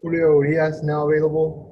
Julio Urías now available.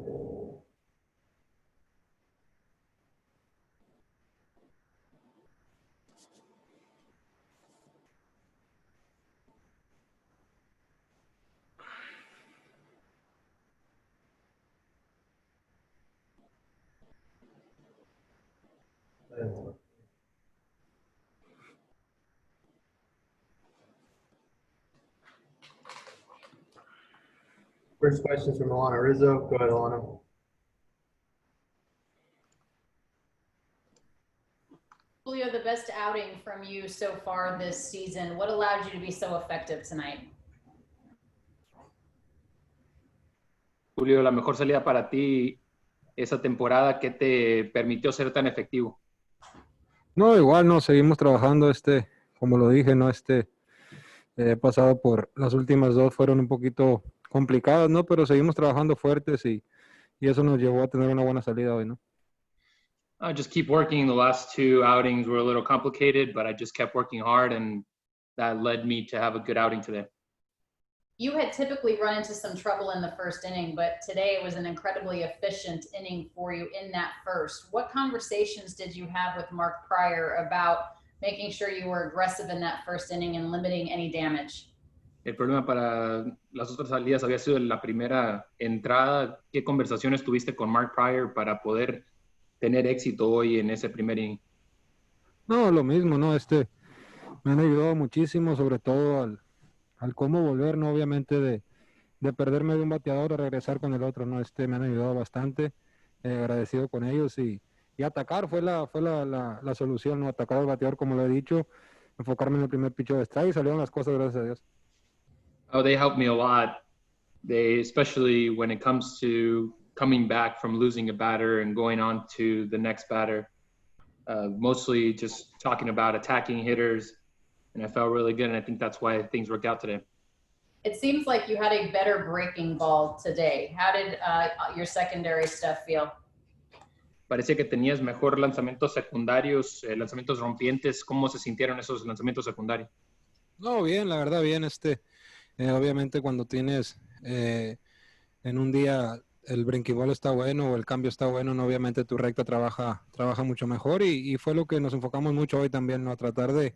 First question is from Alanna Rizzo. Go ahead, Alanna. Julio, the best outing from you so far this season. What allowed you to be so effective tonight? Julio, la mejor salida para ti esa temporada, ¿qué te permitió ser tan efectivo? No, igual no, seguimos trabajando, como lo dije, no, he pasado por las últimas dos, fueron un poquito complicadas, ¿no? Pero seguimos trabajando fuertes y eso nos llevó a tener una buena salida hoy, ¿no? Just keep working. The last two outings were a little complicated, but I just kept working hard, and that led me to have a good outing today. You had typically run into some trouble in the first inning, but today it was an incredibly efficient inning for you in that first. What conversations did you have with Mark Prior about making sure you were aggressive in that first inning and limiting any damage? El problema para las otras salidas había sido la primera entrada. ¿Qué conversaciones tuviste con Mark Prior para poder tener éxito hoy en ese primer inning? No, lo mismo, ¿no? Me han ayudado muchísimo, sobre todo al cómo volver, ¿no? Obviamente de perderme de un bateador a regresar con el otro, ¿no? Me han ayudado bastante, agradecido con ellos y atacar fue la solución, ¿no? Atacar al bateador, como lo he dicho, enfocarme en el primer picheo de strike y salieron las cosas, gracias a Dios. Oh, they helped me a lot. They, especially when it comes to coming back from losing a batter and going on to the next batter. Mostly just talking about attacking hitters, and I felt really good, and I think that's why things worked out today. It seems like you had a better breaking ball today. How did your secondary stuff feel? Parece que tenías mejor lanzamientos secundarios, lanzamientos rompientes. ¿Cómo se sintieron esos lanzamientos secundarios? No, bien, la verdad, bien. Obviamente cuando tienes en un día el breaking ball está bueno o el cambio está bueno, no, obviamente tu recta trabaja mucho mejor y fue lo que nos enfocamos mucho hoy también, ¿no? A tratar de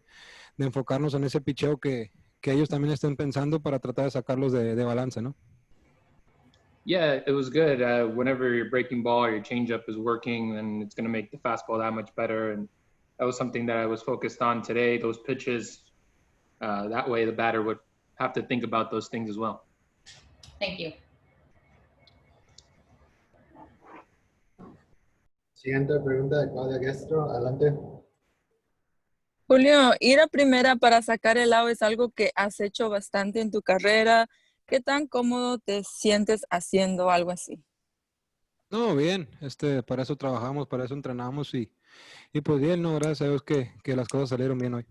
enfocarnos en ese picheo que ellos también estén pensando para tratar de sacarlos de balance, ¿no? Yeah, it was good. Whenever your breaking ball or your changeup is working, then it's going to make the fastball that much better. And that was something that I was focused on today. Those pitches, that way the batter would have to think about those things as well. Thank you. Siguiente pregunta de Claudia Gestro. Adelante. Julio, ir a primera para sacar el out es algo que has hecho bastante en tu carrera. ¿Qué tan cómodo te sientes haciendo algo así? No, bien, para eso trabajamos, para eso entrenamos y pues bien, no, gracias a Dios que las cosas salieron bien hoy.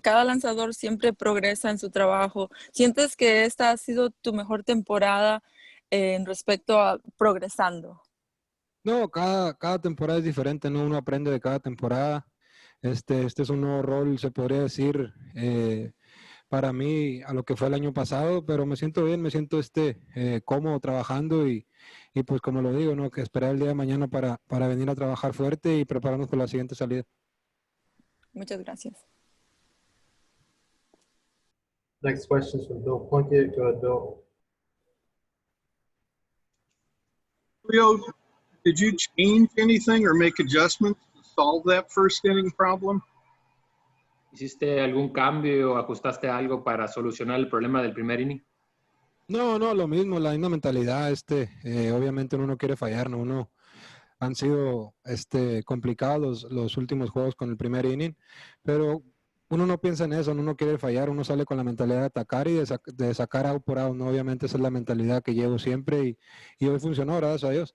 Cada lanzador siempre progresa en su trabajo. ¿Sientes que esta ha sido tu mejor temporada en respecto a progresando? No, cada temporada es diferente, ¿no? Uno aprende de cada temporada. Este es un nuevo rol, se podría decir, para mí a lo que fue el año pasado, pero me siento bien, me siento cómodo trabajando y pues como lo digo, ¿no? Que esperar el día de mañana para venir a trabajar fuerte y prepararnos para la siguiente salida. Muchas gracias. Next question is from Bill Plunkett. Go ahead, Bill. Julio, did you change anything or make adjustments to solve that first inning problem? ¿Hiciste algún cambio o ajustaste algo para solucionar el problema del primer inning? No, lo mismo, la misma mentalidad. Obviamente uno no quiere fallar, ¿no? Uno han sido complicados los últimos juegos con el primer inning, pero uno no piensa en eso, uno no quiere fallar, uno sale con la mentalidad de atacar y de sacar out por out, ¿no? Obviamente esa es la mentalidad que llevo siempre y hoy funcionó, gracias a Dios.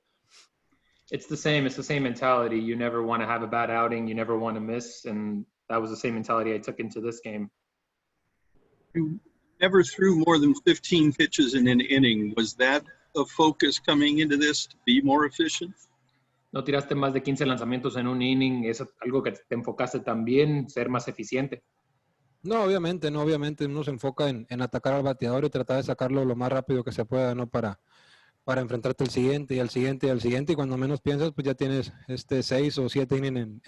It's the same mentality. You never want to have a bad outing, you never want to miss, and that was the same mentality I took into this game. You never threw more than 15 pitches in an inning. Was that a focus coming into this to be more efficient? No tiraste más de 15 lanzamientos en un inning. ¿Es algo que te enfocaste también, ser más eficiente? No, obviamente, uno se enfoca en atacar al bateador y tratar de sacarlo lo más rápido que se pueda, ¿no? Para enfrentarte al siguiente y al siguiente y al siguiente, y cuando menos piensas, pues ya tienes 6 o 7 innings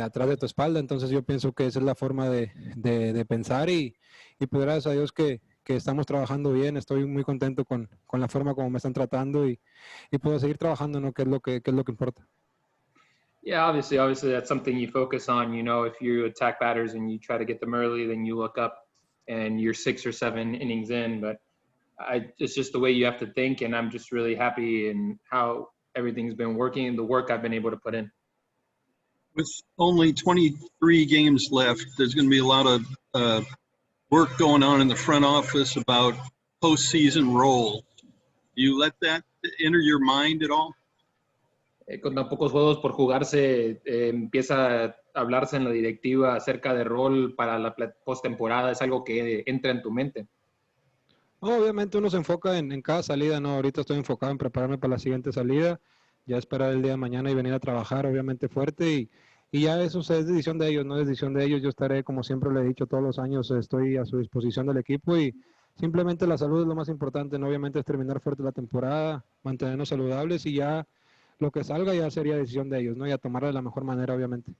atrás de tu espalda. Entonces yo pienso que esa es la forma de pensar, y pues gracias a Dios que estamos trabajando bien. Estoy muy contento con la forma como me están tratando, y puedo seguir trabajando, ¿no? Que es lo que importa. Yeah, obviously that's something you focus on. You know, if you attack batters and you try to get them early, then you look up and you're 6 or 7 innings in. But it's just the way you have to think, and I'm just really happy in how everything's been working and the work I've been able to put in. With only 23 games left, there's going to be a lot of work going on in the front office about postseason roles. Do you let that enter your mind at all? Con tan pocos juegos por jugarse, empieza a hablarse en la directiva acerca de rol para la postemporada. Es algo que entra en tu mente. Obviamente uno se enfoca en cada salida, ¿no? Ahorita estoy enfocado en prepararme para la siguiente salida, ya esperar el día de mañana y venir a trabajar, obviamente fuerte, y ya eso es decisión de ellos, no es decisión de ellos. Yo estaré, como siempre le he dicho todos los años, estoy a su disposición del equipo, y simplemente la salud es lo más importante, ¿no? Obviamente es terminar fuerte la temporada, mantenernos saludables, y ya lo que salga ya sería decisión de ellos, ¿no? Y a tomarla de la mejor manera, obviamente.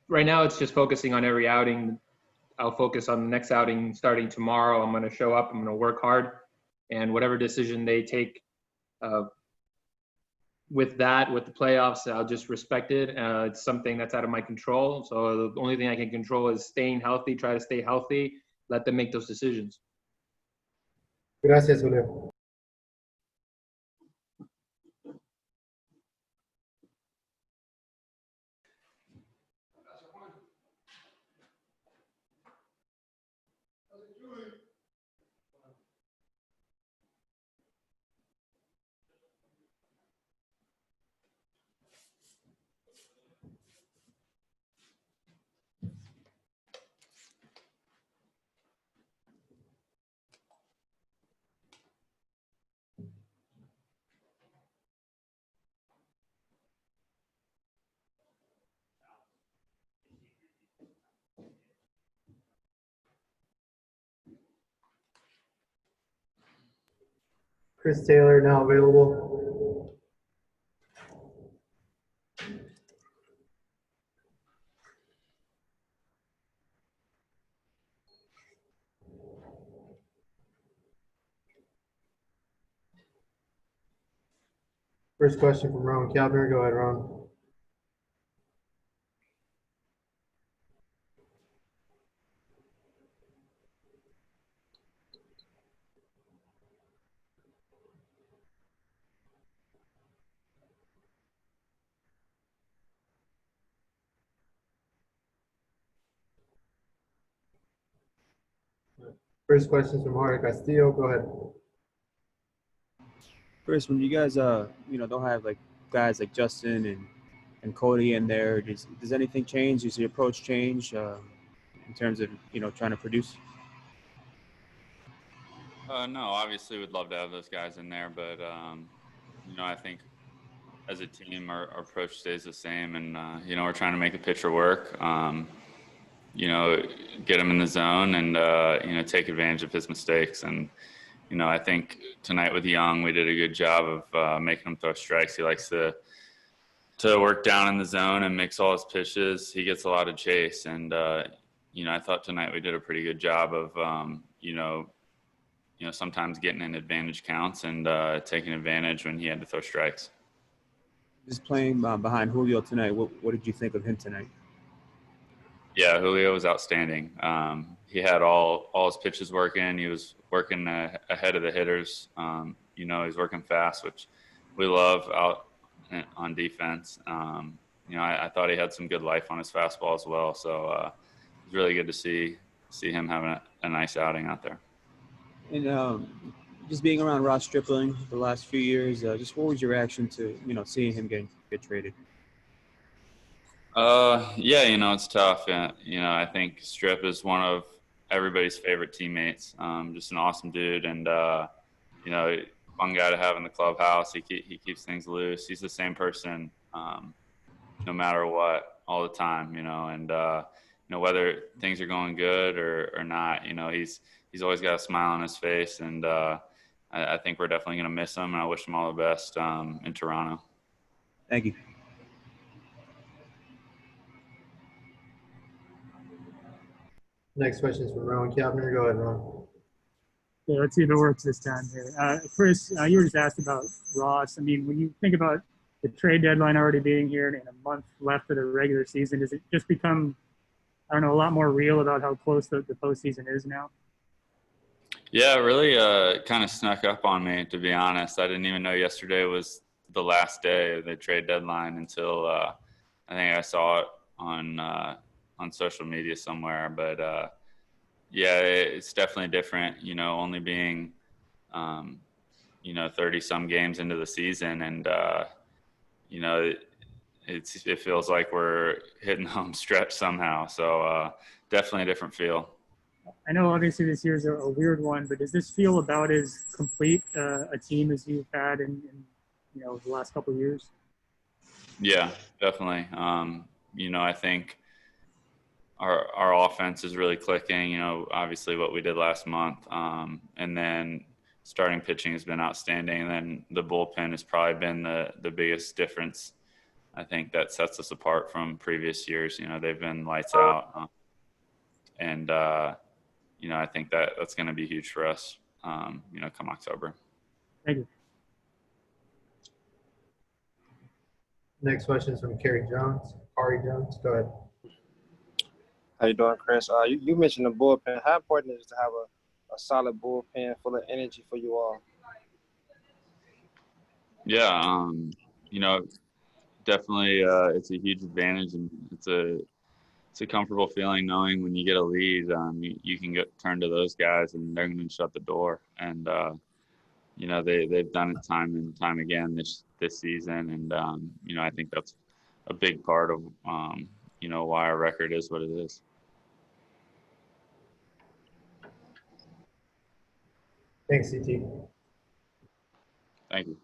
Right now it's just focusing on every outing. I'll focus on the next outing starting tomorrow. I'm going to show up. I'm going to work hard, and whatever decision they take with the playoffs, I'll just respect it. It's something that's out of my control. So the only thing I can control is staying healthy, try to stay healthy, let them make those decisions. Gracias, Julio. Chris Taylor now available. First question from Rowan Kavner. Go ahead, Rowan. First question from Jorge Castillo. Go ahead. Chris, when you guys don't have like guys like Justin and Cody in there, does anything change? Does your approach change in terms of trying to produce? No, obviously we'd love to have those guys in there, but I think as a team our approach stays the same, and we're trying to make the pitcher work. Get him in the zone and take advantage of his mistakes. And I think tonight with Young, we did a good job of making him throw strikes. He likes to work down in the zone and mix all his pitches. He gets a lot of chase, and I thought tonight we did a pretty good job of sometimes getting in advantage counts and taking advantage when he had to throw strikes. Just playing behind Julio tonight, what did you think of him tonight? Yeah, Julio was outstanding. He had all his pitches working. He was working ahead of the hitters. He's working fast, which we love out on defense. I thought he had some good life on his fastball as well. So it was really good to see him having a nice outing out there. And just being around Ross Stripling the last few years, just what was your reaction to seeing him get traded? It's tough. I think Strip is one of everybody's favorite teammates. Just an awesome dude, and fun guy to have in the clubhouse. He keeps things loose. He's the same person, no matter what, all the time. And whether things are going good or not, he's always got a smile on his face, and I think we're definitely going to miss him, and I wish him all the best in Toronto. Thank you. Next question is from Rowan Kavner. Go ahead, Ron. Yeah, let's see if it works this time here. Chris, you were just asked about Ross. I mean, when you think about the trade deadline already being here and a month left of the regular season, does it just become, I don't know, a lot more real about how close the postseason is now? Yeah, it really kind of snuck up on me, to be honest. I didn't even know yesterday was the last day of the trade deadline until I think I saw it on social media somewhere. But yeah, it's definitely different, only being 30 some games into the season, and it feels like we're hitting home stretch somehow. So definitely a different feel. I know obviously this year's a weird one, but does this feel about as complete a team as you've had in the last couple of years? Yeah, definitely. I think our offense is really clicking, obviously what we did last month. And then starting pitching has been outstanding. And then the bullpen has probably been the biggest difference. I think that sets us apart from previous years. They've been lights out. And I think that's going to be huge for us, come October. Thank you. Next question is from Khari Jones. Go ahead. How you doing, Chris? You mentioned the bullpen. How important is it to have a solid bullpen full of energy for you all? Yeah, definitely it's a huge advantage, and it's a comfortable feeling knowing when you get a lead, you can turn to those guys and they're going to shut the door. And they've done it time and time again this season, and I think that's a big part of why our record is what it is. Thanks, CT. Thank you.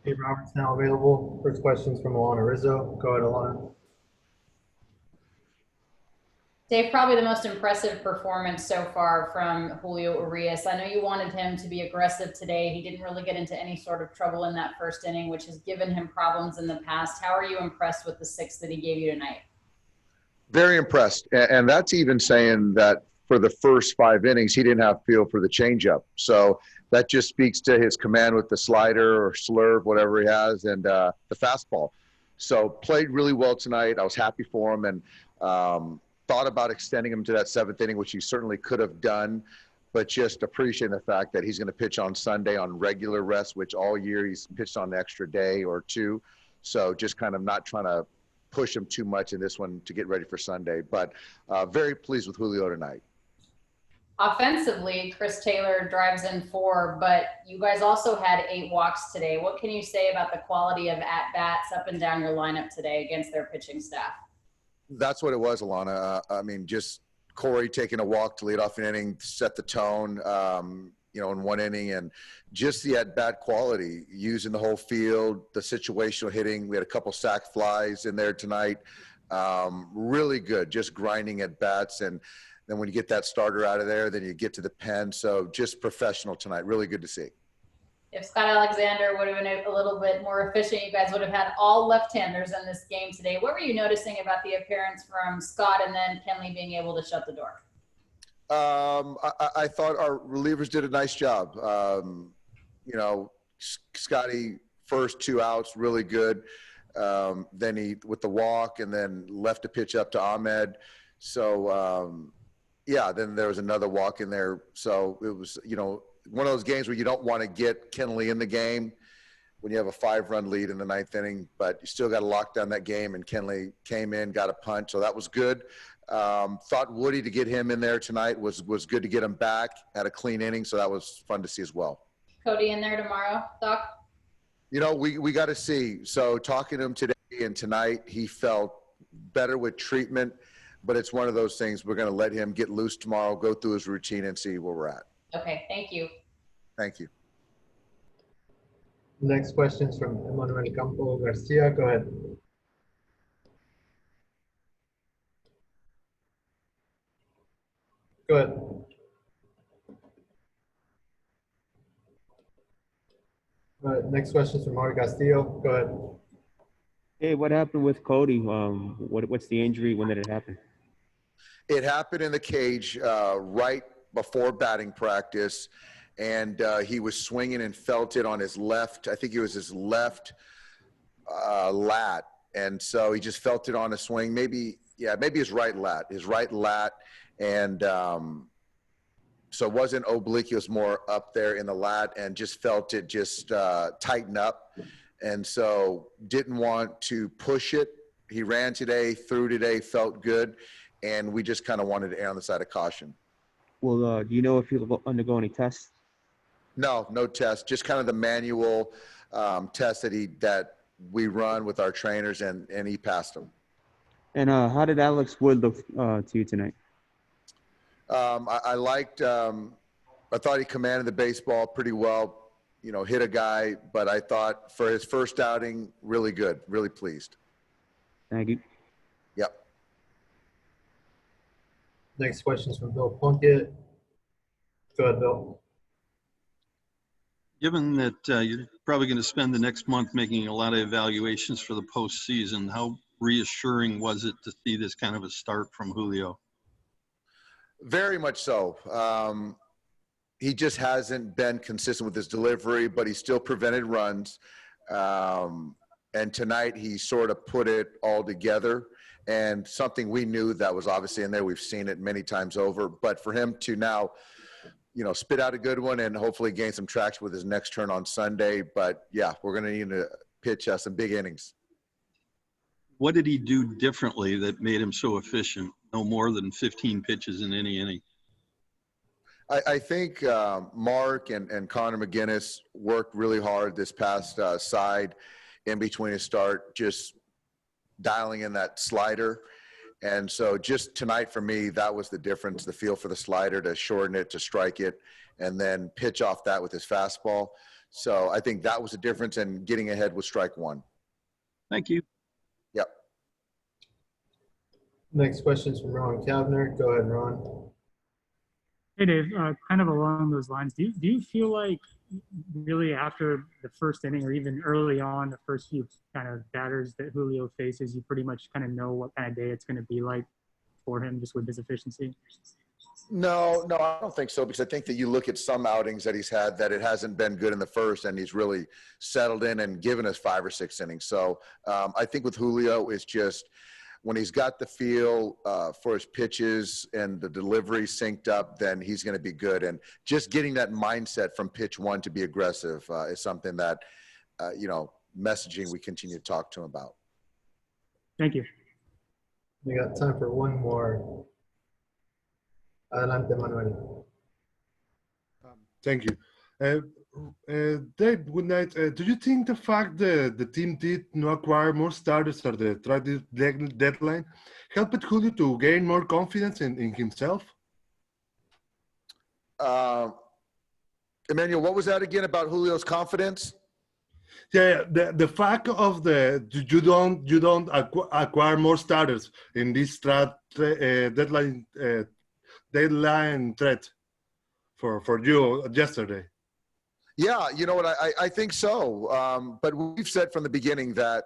Dave Roberts now available. First questions from Alanna Rizzo. Go ahead, Alanna. Dave, probably the most impressive performance so far from Julio Urías. I know you wanted him to be aggressive today. He didn't really get into any sort of trouble in that first inning, which has given him problems in the past. How are you impressed with the 6 that he gave you tonight? Very impressed. And that's even saying that for the first 5 innings, he didn't have feel for the changeup. So that just speaks to his command with the slider or slurve, whatever he has, and the fastball. So played really well tonight. I was happy for him, and thought about extending him to that 7th inning, which he certainly could have done, but just appreciating the fact that he's going to pitch on Sunday on regular rest, which all year he's pitched on an extra day or 2. So just kind of not trying to push him too much in this one to get ready for Sunday. But very pleased with Julio tonight. Offensively, Chris Taylor drives in 4, but you guys also had 8 walks today. What can you say about the quality of at-bats up and down your lineup today against their pitching staff? That's what it was, Alanna. I mean, just Corey taking a walk to lead off an inning, set the tone, in 1 inning, and just the at-bat quality, using the whole field, the situational hitting. We had a couple sac flies in there tonight. Really good, just grinding at-bats. And then when you get that starter out of there, then you get to the pen. So just professional tonight. Really good to see. If Scott Alexander would have been a little bit more efficient, you guys would have had all left-handers in this game today. What were you noticing about the appearance from Scott and then Kenley being able to shut the door? I thought our relievers did a nice job. Scotty, first 2 outs, really good. Then he, with the walk, and then left a pitch up to Ahmed. So, then there was another walk in there. So it was, one of those games where you don't want to get Kenley in the game when you have a 5-run lead in the 9th inning, but you still got to lock down that game, and Kenley came in, got a punch, so that was good. Thought Woody, to get him in there tonight was good to get him back, had a clean inning, so that was fun to see as well. Cody in there tomorrow, Doc? We got to see. So talking to him today and tonight, he felt better with treatment, but it's one of those things, we're going to let him get loose tomorrow, go through his routine, and see where we're at. Okay, thank you. Thank you. Next question is from Emmanuel Campo Garcia. Go ahead. Go ahead. Next question is from Mario Castillo. Go ahead. Hey, what happened with Cody? What's the injury? When did it happen? It happened in the cage right before batting practice, and he was swinging and felt it on his left. I think it was his left lat, and so he just felt it on a swing. Maybe his right lat. And so it wasn't oblique, it was more up there in the lat, and just felt it just tighten up. And so didn't want to push it. He ran today, threw today, felt good, and we just kind of wanted to err on the side of caution. Well, do you know if he'll undergo any tests? No test, just kind of the manual test that we run with our trainers, and he passed them. And how did Alex Wood look to you tonight? I liked, I thought he commanded the baseball pretty well, hit a guy, but I thought for his first outing, really good, really pleased. Thank you. Yep. Next question is from Bill Plunkett. Go ahead, Bill. Given that you're probably going to spend the next month making a lot of evaluations for the postseason, how reassuring was it to see this kind of a start from Julio? Very much so. He just hasn't been consistent with his delivery, but he still prevented runs. And tonight he sort of put it all together, and something we knew that was obviously in there. We've seen it many times over, but for him to now, spit out a good one and hopefully gain some traction with his next turn on Sunday. But yeah, we're going to need to pitch some big innings. What did he do differently that made him so efficient? No more than 15 pitches in any inning. I think Mark and Connor McGinnis worked really hard this past side in between his start, just dialing in that slider. And so just tonight for me, that was the difference, the feel for the slider, to shorten it, to strike it, and then pitch off that with his fastball. So I think that was the difference in getting ahead with strike one. Thank you. Yep. Next question is from Rowan Kavner. Go ahead, Ron. Hey, Dave, kind of along those lines, do you feel like really after the first inning or even early on, the first few kind of batters that Julio faces, you pretty much kind of know what kind of day it's going to be like for him just with his efficiency? No, I don't think so, because I think that you look at some outings that he's had that it hasn't been good in the first, and he's really settled in and given us 5 or 6 innings. So I think with Julio, it's just when he's got the feel for his pitches and the delivery synced up, then he's going to be good. And just getting that mindset from pitch one to be aggressive is something that, messaging we continue to talk to him about. Thank you. We got time for one more. Adelante, Manuel. Thank you. Dave, good night. Do you think the fact that the team did not acquire more starters at the trade deadline helped Julio to gain more confidence in himself? Emmanuel, what was that again about Julio's confidence? Yeah, the fact of you don't acquire more starters in this deadline threat for you yesterday. Yeah, you know what, I think so. But we've said from the beginning that,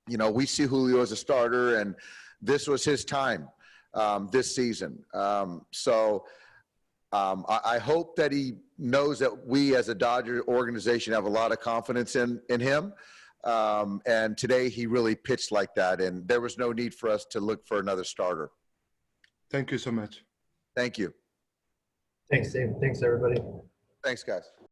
we see Julio as a starter, and this was his time this season. I hope that he knows that we as a Dodger organization have a lot of confidence in him. And today he really pitched like that, and there was no need for us to look for another starter. Thank you so much. Thank you. Thanks, Dave. Thanks, everybody. Thanks, guys.